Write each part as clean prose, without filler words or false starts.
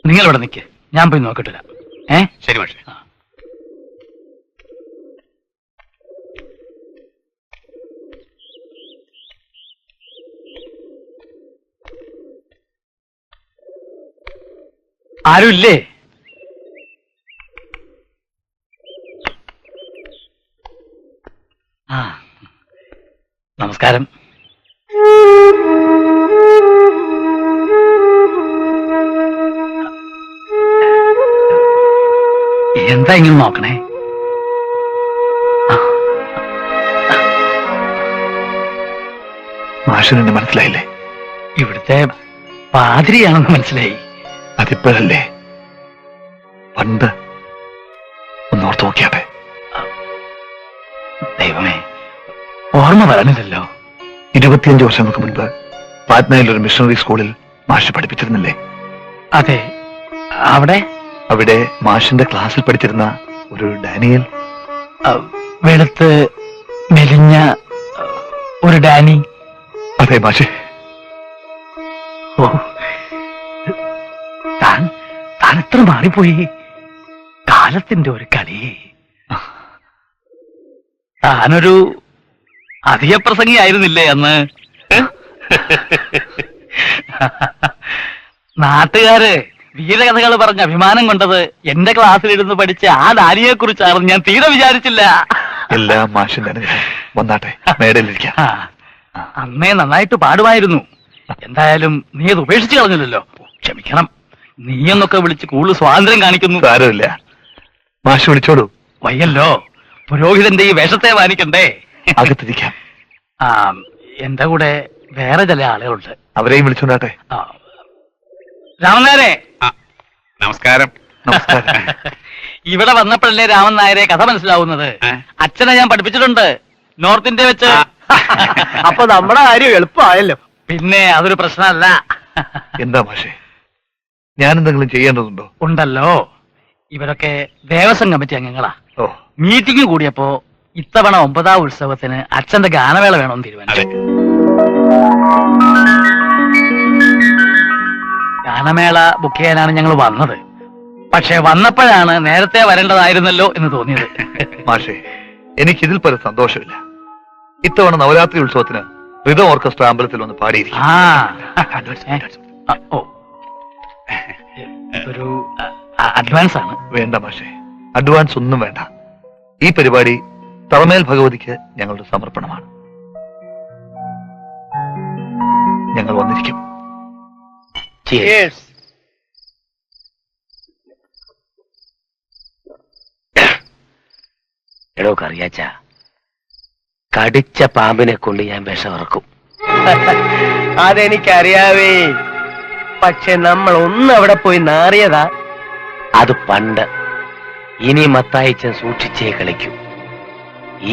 നിങ്ങൾ ഇവിടെ നിൽക്ക്, ഞാൻ പോയി നോക്കിട്ടില്ല. ശരി മാഷെ. ആരുമില്ലേ? നമസ്കാരം. എന്താ ഇങ്ങനെ നോക്കണേ? മാഷിനെ മനസ്സിലായില്ലേ? ഇവിടുത്തെ പാതിരിയാണെന്ന് മനസ്സിലായി. അതിപ്പോഴല്ലേ, പണ്ട് ഒന്നോർത്ത് നോക്കിയാട്ടെ. ദൈവമേ, ഓർമ്മ വരണില്ലല്ലോ. 25 വർഷങ്ങൾക്ക് മുൻപ് പാറ്റ്നയിൽ ഒരു മിഷണറി സ്കൂളിൽ മാഷ് പഠിപ്പിച്ചിരുന്നില്ലേ? അതെ. അവിടെ മാഷിന്റെ ക്ലാസ്സിൽ പഠിച്ചിരുന്ന ഒരു ഡാനിയൽ, വെളുത്ത് മെലിഞ്ഞ ഒരു ഡാനി. അതെ മാഷെ. ഓ, താൻ എത്ര മാറിപ്പോയി. കാലത്തിന്റെ ഒരു കളി. താനൊരു അധിക പ്രസംഗിയായിരുന്നില്ലേ അന്ന്? നാട്ടുകാര് വീരകഥകൾ പറഞ്ഞ് അഭിമാനം കൊണ്ടത് എന്റെ ക്ലാസ്സിലിരുന്ന് പഠിച്ച ആ ഡാനിയെ കുറിച്ചാണെന്ന് ഞാൻ തീരെ വിചാരിച്ചില്ല. എല്ലാം മാഷിന്റെ അനുഗ്രഹം. വന്നാട്ടെ, മേടയിലിരിക്കാം. അന്നേ നന്നായിട്ട് പാടുമായിരുന്നു. എന്തായാലും നീ അത് ഉപേക്ഷിച്ച് കളഞ്ഞില്ലല്ലോ. ക്ഷമിക്കണം, നീയെന്നൊക്കെ വിളിച്ച് കൂടുതൽ സ്വാതന്ത്ര്യം കാണിക്കുന്നു. സാരമില്ല, മാഷ് വിളിച്ചോളൂ. വയ്യല്ലോ, പുരോഹിതന്റെ ഈ വേഷത്തെ മാനിക്കണ്ടേ? അകത്തിരിക്കാം. എന്റെ കൂടെ വേറെ ചില ആളുകളുണ്ട്, അവരെയും വിളിച്ചോണ്ടാട്ടെ. രാമൻ നായരെ. നമസ്കാരം. നമസ്കാരം. ഇവിടെ വന്നപ്പോഴല്ലേ രാമൻ നായരെ കഥ മനസ്സിലാവുന്നത്. അച്ഛനെ ഞാൻ പഠിപ്പിച്ചിട്ടുണ്ട് നോർത്ത് ഇന്ത്യ വെച്ച്. അപ്പൊ നമ്മുടെ കാര്യം എളുപ്പമായല്ലോ. പിന്നെ അതൊരു പ്രശ്നമല്ല. എന്താ മാഷെ, ഞാനെന്തെങ്കിലും ചെയ്യേണ്ടതുണ്ടോ? ഉണ്ടല്ലോ, ഇവരൊക്കെ ദേവസ്വം കമ്മിറ്റി അംഗങ്ങളാ. ഓ, മീറ്റിംഗ് കൂടിയപ്പോ ഇത്തവണ 9ാം ഉത്സവത്തിന് അച്ഛന്റെ ഗാനമേള വേണമെന്ന് തീരുമാനിച്ചു. ഗാനമേള ബുക്ക് ചെയ്യാനാണ് ഞങ്ങൾ വന്നത്. പക്ഷെ വന്നപ്പോഴാണ് നേരത്തെ വരേണ്ടതായിരുന്നല്ലോ എന്ന് തോന്നിയത്. മാഷെ, എനിക്കിതിൽ പല സന്തോഷമില്ല. ഇത്തവണ നവരാത്രി ഉത്സവത്തിന് റിതം ഓർക്കസ്ട്ര അമ്പലത്തിൽ ഒന്ന് പാടിയിരിക്കും. ഒരു അഡ്വാൻസ് ആണ്. വേണ്ട മാഷെ, അഡ്വാൻസ് ഒന്നും വേണ്ട. ഈ പരിപാടി തറമേൽ ഭഗവതിക്ക് ഞങ്ങളുടെ സമർപ്പണമാണ്. ഞങ്ങൾ വന്നിരിക്കും. എടോ കറിയാച്ച, കടിച്ച പാമ്പിനെ കൊണ്ട് ഞാൻ വിഷമിറക്കും. അതെനിക്കറിയാവേ. പക്ഷെ നമ്മൾ ഒന്ന് അവിടെ പോയി നാറിയതാ. അത് പണ്ട്. ഇനി മത്തായിച്ചൻ സൂക്ഷിച്ചേ കളിക്കൂ.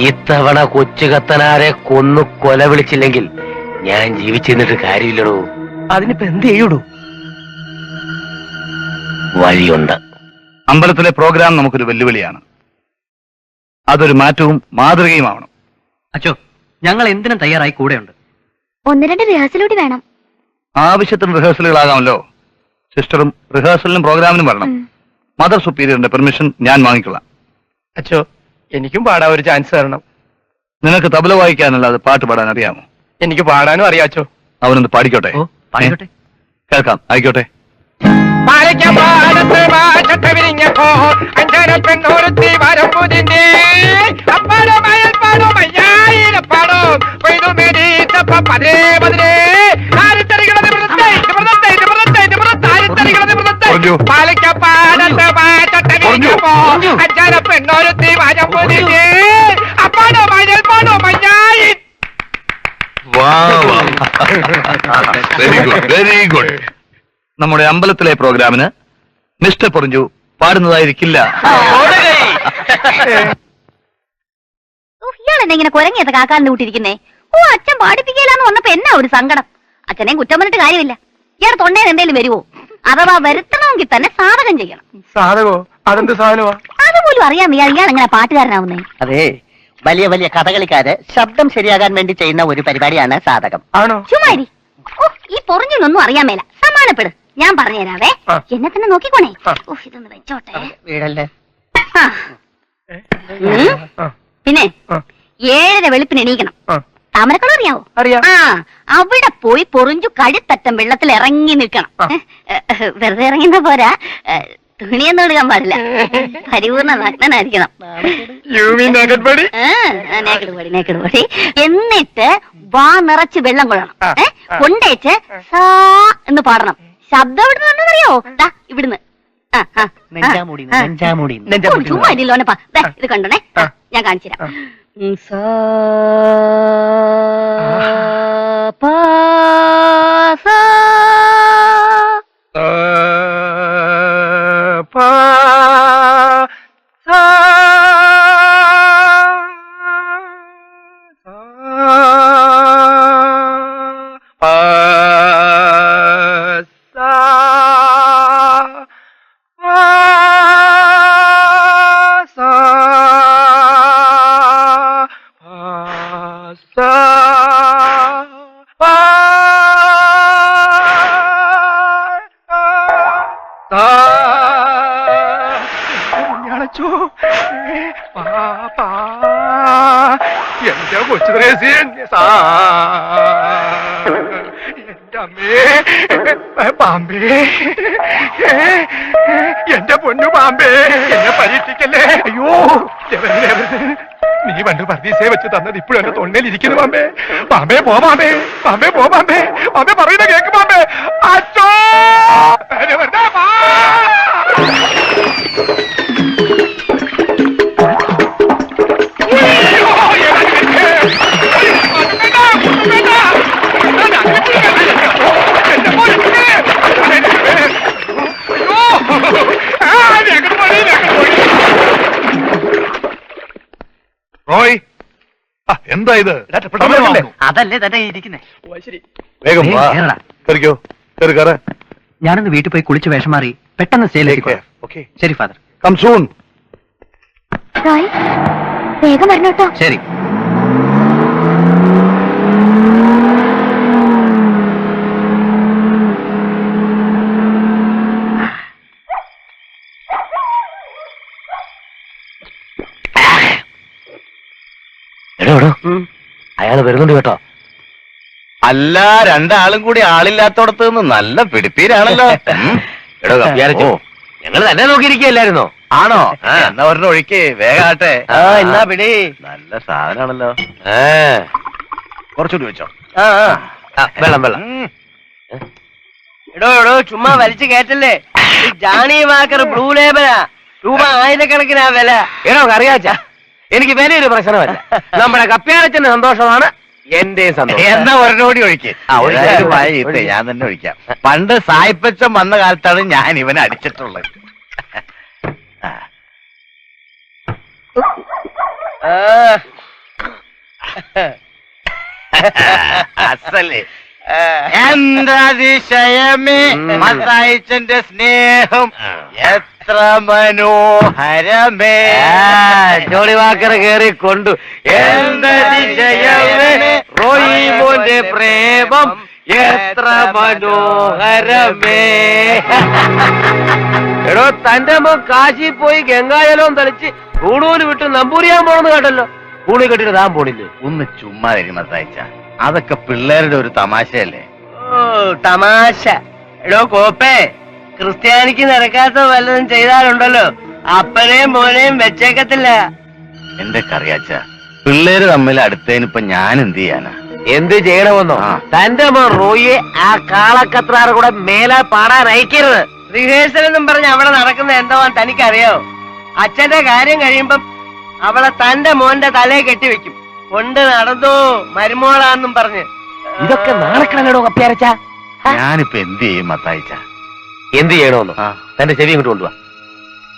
ഈ തവണ കൊച്ചുകത്തനാരെ കൊന്നു കൊല വിളിച്ചില്ലെങ്കിൽ ഞാൻ ജീവിച്ചിരുന്നിട്ട് കാര്യമില്ലടോ. അതിനിപ്പോ എന്ത് ചെയ്യൂടൂ? വഴിയുണ്ട്. അമ്പലത്തിലെ പ്രോഗ്രാം നമുക്കൊരു വെല്ലുവിളിയാണ്. അതൊരു മാറ്റവും മാതൃകയുമാവണം. അച്ചോ, ഞങ്ങൾ എന്തിനും തയ്യാറായി കൂടെയുണ്ട്. 1-2 റിഹേഴ്സലൂടി വേണം. ആവശ്യത്തിന് റിഹേഴ്സലുകളാകാമല്ലോ. സിസ്റ്ററും റിഹേഴ്സലിനും പ്രോഗ്രാമിനും വരണം. മദർ സുപ്പീരിയറിന്റെ പെർമിഷൻ ഞാൻ വാങ്ങിക്കൊള്ളാം. അച്ചോ, എനിക്കും പാടാൻ ഒരു ചാൻസ് തരണം. നിനക്ക് തബല വായിക്കാനല്ലാതെ പാട്ട് പാടാൻ അറിയാമോ? എനിക്ക് പാടാനും അറിയാച്ചോ. അവനൊന്ന് പാടിക്കോട്ടെ. കേൾക്കാം, ആയിക്കോട്ടെ. Very good, very good. നമ്മുടെ അമ്പലത്തിലെ പ്രോഗ്രാമിന് മിസ്റ്റർ പൊറിഞ്ചു പാടുന്നതായിരിക്കില്ല. ഇയാളെന്നെ ഇങ്ങനെ കുരങ്ങിയത് കാക്കാലിന് കൂട്ടിരിക്കുന്നേ. ഓ, അച്ഛൻ പാടിപ്പിക്കലാന്ന് വന്നപ്പോ എന്നാ ഒരു സങ്കടം. അച്ഛനെ കുറ്റം പറഞ്ഞിട്ട് കാര്യമില്ല. ഇയാൾ തൊണ്ടയിൽ എന്തേലും വരുവോ? അഥവാ വരുത്തണമെങ്കിൽ തന്നെ സാധകം ചെയ്യണം. സാധകോ? അതെന്ത് സാധനമാ? അതുപോലും അറിയാൻ ഇയാൾ എങ്ങനെ പാട്ടുകാരനാവുന്നേ? അതെ, വലിയ വലിയ കഥകളിക്കാര് ശബ്ദം ശരിയാകാൻ വേണ്ടി ചെയ്യുന്ന ഒരു പരിപാടിയാണ് സാധകം. ആണോ? ചുമ്മാരി. ഓ, ഈ പൊറിഞ്ഞൊന്നും അറിയാൻ മേല. സമാനപ്പെട്. ഞാൻ പറഞ്ഞുതരാവേ. ആ. എന്നെ തന്നെ നോക്കിക്കോണേ. ആ. ഇതൊന്ന് വെച്ചോട്ടെ. വീടല്ലേ ആ. ഉം. ആ. പിന്നെ ആ. 7:30 വെളുപ്പിന് എണീക്കണം. ആ. താമരക്കുളം അറിയാവോ? അറിയാം. ആ, അവിടെ പോയി പൊറിഞ്ചു കഴുത്തറ്റം വെള്ളത്തിൽ ഇറങ്ങി നിൽക്കണം. ആ. വെറുതെ ഇറങ്ങുന്ന പോരാ, തുണിയൊന്നും എടുക്കാൻ പാടില്ല. പരിപൂർണ നഗ്നനായിരിക്കണം. നേക്കട് പൊടി. എന്നിട്ട് വാ നിറച്ച് വെള്ളം കൊള്ളണം. ആ. കൊണ്ടേച്ച് സാ എന്ന് പാടണം. ശബ്ദം എവിടുന്ന് അറിയോ? ദാ ഇവിടുന്ന്. ആ, ആ, ആ. നെഞ്ചാമുടി നെഞ്ചാമുടി ഓ, ചുമ്മാ ഇല്ലോനെപ്പാ. ഇത് കണ്ടോണേ. ആ. ഞാൻ കാണിച്ചുതരാം. ആ. സാ പാ സാ. എന്റെ കൊച്ചു ത്രേസി, എന്റെ അമ്മേ, പാമ്പേ, എന്റെ പൊന്നു പാമ്പേ, എന്നെ പരീക്ഷിക്കല്ലേ. അയ്യോ, നീ പണ്ട് പർദീസയെ വെച്ച് തന്നത് ഇപ്പോഴും എന്റെ തൊണ്ടയിലിരിക്കുന്നു പാമ്പേ. പാമ്പേ പോ, പാമ്പേ, പാമ്പേ പോ, പാമ്പേ, പാമ്പേ പറയുന്ന കേക്ക് പാമ്പേ. അച്ചോ വെറുതെ പാ. റോയ്, എന്താ ഇത്? അതല്ലേ തന്നെ ഇരിക്കുന്നേ. വേഗം വാ. കേറടാ. കയറിക്കോ, കയറി കയറ. ഞാനൊന്ന് വീട്ടിൽ പോയി കുളിച്ച് വേഷം മാറി പെട്ടെന്ന് സ്റ്റേയിലേക്ക്. ഓക്കെ, ശരി ഫാദർ. Come soon. റോയ്, വേഗം വരണോട്ടോ. ശരി. എടോ അയാള് വരുന്നുണ്ട് കേട്ടോ. അല്ല, രണ്ടാളും കൂടി ആളില്ലാത്തോടത്ത് നിന്ന് നല്ല പിടിപ്പീരാണല്ലോ. എടോ കപ്പ്യാരച്ചോ, ഞങ്ങൾ തന്നെ നോക്കിയിരിക്കുകയല്ലായിരുന്നോ? ആണോ? എന്നാ ഒരെണ്ണം ഒഴിക്കേ, വേഗാട്ടെ. എന്നാ പിടി. നല്ല സാധനമാണല്ലോ. കുറച്ചുകൂടി വെച്ചോ. വെള്ളം വെള്ളം. എടോ ചുമ്മാ വലിച്ചു കേട്ടല്ലേ. ഈ ജാണി വാക്കർ ബ്ലൂ ലേബലാ. രൂപ ആയിരക്കണക്കിനാ വില. എടോ അറിയാച്ച, എനിക്ക് വിലയൊരു പ്രശ്നമല്ല. നമ്മുടെ കപ്പ്യാരച്ചന്റെ സന്തോഷമാണ് എന്റെയും സന്തോഷം. എന്നാ ഒരെണ്ണം കൂടി ഒഴിക്കേ. ഞാൻ തന്നെ ഒഴിക്കാം. പണ്ട് സായിപ്പച്ചൻ വന്ന കാലത്താണ് ഞാൻ ഇവനെ അടിച്ചിട്ടുള്ളത്. അസലേ എന്റെ അതിശയമേ, മത്തായിച്ചന്റെ സ്നേഹം എത്ര മനോഹരമേ. ജോളി വാക്കർ കേറിക്കൊണ്ടു. എന്റെ അതിശയമേ, റോയിമോന്റെ പ്രേമം എത്ര മനോഹരമേ. എടോ, തന്റെ മോൻ കാശി പോയി ഗംഗാജലവും തളിച്ച് കൂടൂര് വിട്ട് നമ്പൂരിയാൻ പോണെന്ന് കേട്ടല്ലോ. കൂണി കെട്ടിട്ട് താൻ പോണില്ലേ? ഒന്ന് ചുമ്മാ തരും മത്തായിച്ച, അതൊക്കെ പിള്ളേരുടെ ഒരു തമാശയല്ലേ. ഓ തമാശ. എടോ കോപ്പേ, ക്രിസ്ത്യാനിക്ക് നിരക്കാത്ത വല്ലതും ചെയ്താലുണ്ടല്ലോ അപ്പനെയും മോനെയും വെച്ചേക്കത്തില്ല. എന്റെ കറിയാച്ച, പിള്ളേര് തമ്മിൽ അടുത്തതിനിപ്പൊ ഞാൻ എന്ത് ചെയ്യാനാ? എന്ത് ചെയ്യണമെന്നോ? തന്റെ മോൻ റോയിയെ ആ കാളക്കത്രാറ് കൂടെ മേലെ പാടാൻ അയക്കരുത്. റിഹേഴ്സൽ എന്നും പറഞ്ഞ് അവിടെ നടക്കുന്ന എന്തോ തനിക്കറിയോ? അച്ഛന്റെ കാര്യം കഴിയുമ്പം അവളെ തന്റെ മോന്റെ തലയെ കെട്ടിവെക്കും. കൊണ്ട് നടന്നോ മരുമോളാന്നും പറഞ്ഞ്. ഇതൊക്കെ നാണക്കണല്ലോ കപ്പ്യാരച്ച. ഞാനിപ്പോ എന്ത് ചെയ്യും മത്തായിച്ച? എന്ത് ചെയ്യണമെന്നോ? തന്റെ ചെവി ഇങ്ങോട്ട് കൊണ്ടുവാ.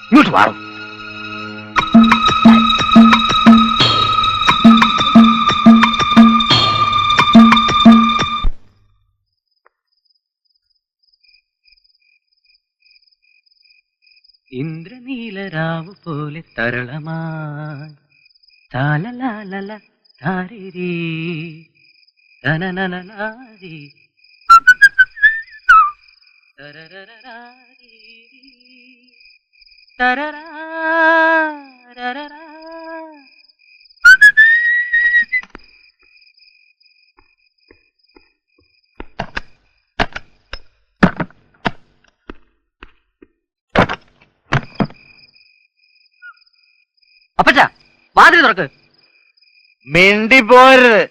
ഇങ്ങോട്ട് മാറും. ഇന്ദ്രനീലരാവ് പോലെ തരളമായി താലലാലല താരിരീ തനനനനാരി അപ്പച്ച വാതിൽ തുറക്ക്. മിണ്ടി പോരുത്.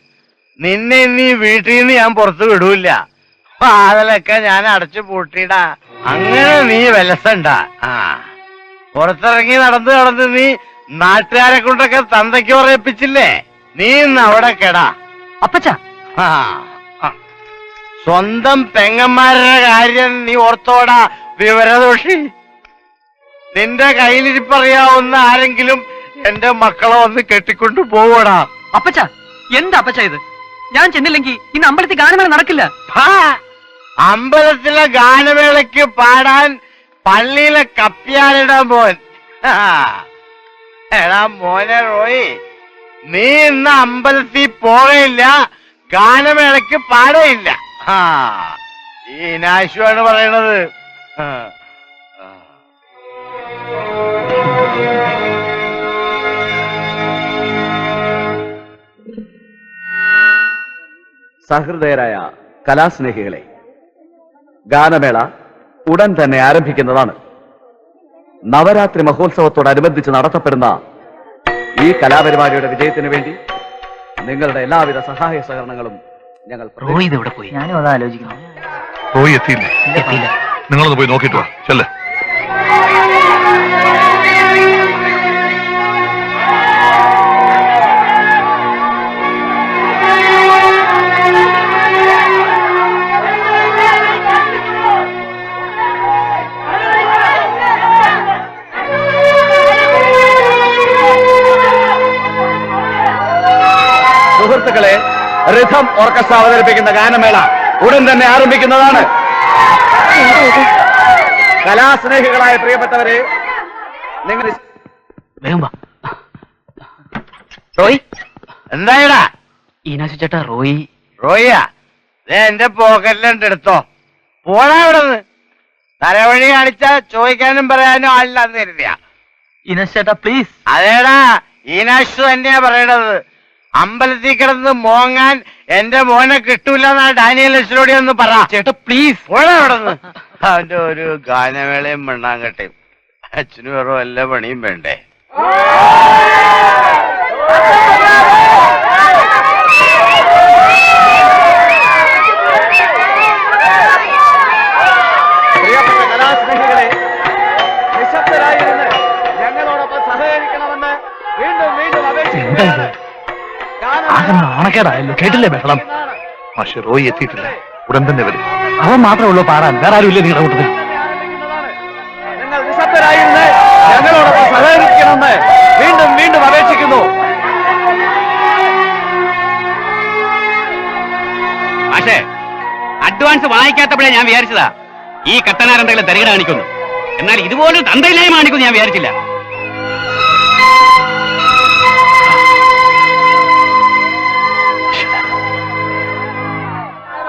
നിന്നെ നീ വീട്ടിൽ നിന്ന് ഞാൻ പുറത്തു വിടൂല. വാതിലൊക്കെ ഞാൻ അടച്ചു പൂട്ടിയിടാ. അങ്ങനെ നീ വിലസണ്ട. പുറത്തിറങ്ങി നടന്ന് നീ നാട്ടുകാരെ കൊണ്ടൊക്കെ തന്തയ്ക്ക് പറയിപ്പിച്ചില്ലേ? നീ ഇന്ന് അവിടെ കെടാ. അപ്പച്ച സ്വന്തം പെങ്ങന്മാരുടെ കാര്യം നീ ഓർത്തോടാ വിവരദോഷി. നിന്റെ കയ്യിലിരിപ്പറിയാവുന്ന ആരെങ്കിലും എന്റെ മക്കളെ വന്ന് കെട്ടിക്കൊണ്ടു പോവടാ. അപ്പച്ച എന്താ അപ്പച്ച ഇത്? ഞാൻ ചെന്നില്ലെങ്കിൽ ഇന്ന് അമ്പലത്തിൽ ഗാനമേള നടക്കില്ല. അമ്പലത്തിലെ ഗാനമേളയ്ക്ക് പാടാൻ പള്ളിയിലെ കപ്പ്യാരുടെ മോൻ. എടാ മോനെ റോയി, നീ ഇന്ന് അമ്പലത്തിൽ പോകയില്ല, ഗാനമേളയ്ക്ക് പാടയില്ല. ഈ നാശുവാണ് പറയണത്. സഹൃദയരായ കലാസ്നേഹികളെ, ഗാനമേള ഉടൻ തന്നെ ആരംഭിക്കുന്നതാണ്. നവരാത്രി മഹോത്സവത്തോടനുബന്ധിച്ച് നടത്തപ്പെടുന്ന ഈ കലാപരിപാടിയുടെ വിജയത്തിന് വേണ്ടി നിങ്ങളുടെ എല്ലാവിധ സഹായ സഹകരണങ്ങളും ഞങ്ങൾ പോയി. ഞാനും അതാ ആലോചിക്കുന്നു. പോയി എത്തിയില്ല. നിങ്ങളൊന്ന് പോയി നോക്കിട്ട് വാ. ചെല്ലേ. സുഹൃത്തുക്കളെ, റിഥം ഓർക്കസ്ട്ര അവതരിപ്പിക്കുന്ന ഗാനമേള ഉടൻ തന്നെ ആരംഭിക്കുന്നതാണ്. കലാസ്നേഹികളായ പ്രിയപ്പെട്ടവരെ, നിങ്ങൾ റോയ് എന്തായടാ? ഈനാശു ചേട്ടാ, റോയിയാ, എന്റെ പോക്കറ്റിലുണ്ട്, എടുത്തോ. പോടാ ഇവിടെ നിന്ന്. തലവഴി കാണിച്ചാ ചോദിക്കാനും പറയാനും ആളില്ലാന്ന് കരുതിയാ. ഈനാശു ചേട്ടാ പ്ലീസ്. അതേടാ, ഈനാശു തന്നെയാ പറയണത്. അമ്പലത്തിൽ കിടന്ന് മോങ്ങാൻ എന്റെ മോനെ കിട്ടൂലെന്നാ ഡാനിയൽ ലക്ഷ്മണോടി ഒന്ന് പറ. ചേട്ടാ പ്ലീസ്. പോടാ ഇവിടെ നിന്ന്. അവന്റെ ഒരു ഗാനമേളയും മണ്ണാങ്കട്ടയും. അച്ഛന് വേറെ വല്ല പണിയും വേണ്ടേ? പ്രിയപ്പെട്ട കലാസ്നേഹികളെ, നിശബ്ദരായിരുന്ന് ഞങ്ങളോടൊപ്പം സഹകരിക്കണമെന്ന് വീണ്ടും വീണ്ടും അപേക്ഷിക്കുന്നു. നാണക്കേടായല്ലോ, കേട്ടില്ലേ ബഹളം? പക്ഷെ റോയി എത്തിയിട്ടില്ല. ഉടൻ തന്നെ വരും. അവൻ മാത്രമേ ഉള്ളൂ പാടാൻ, വേറെ ആരും ഇല്ലേ നിങ്ങളുടെ കൂട്ടത്തിൽ? നിങ്ങൾ നിശബ്ദരായിരുന്ന് ഞങ്ങളോടൊപ്പം സഹകരിക്കണമെന്ന് വീണ്ടും വീണ്ടും അപേക്ഷിക്കുന്നു. പക്ഷേ അഡ്വാൻസ് വാങ്ങിക്കാത്തപ്പോഴേ ഞാൻ വിചാരിച്ചതാ ഈ കത്തനാരെന്തെങ്കിലും തരികട കാണിക്കുന്നു. എന്നാൽ ഇതുപോലെ തന്തയില്ലായ്മ കാണിക്കുന്നു ഞാൻ വിചാരിച്ചില്ല.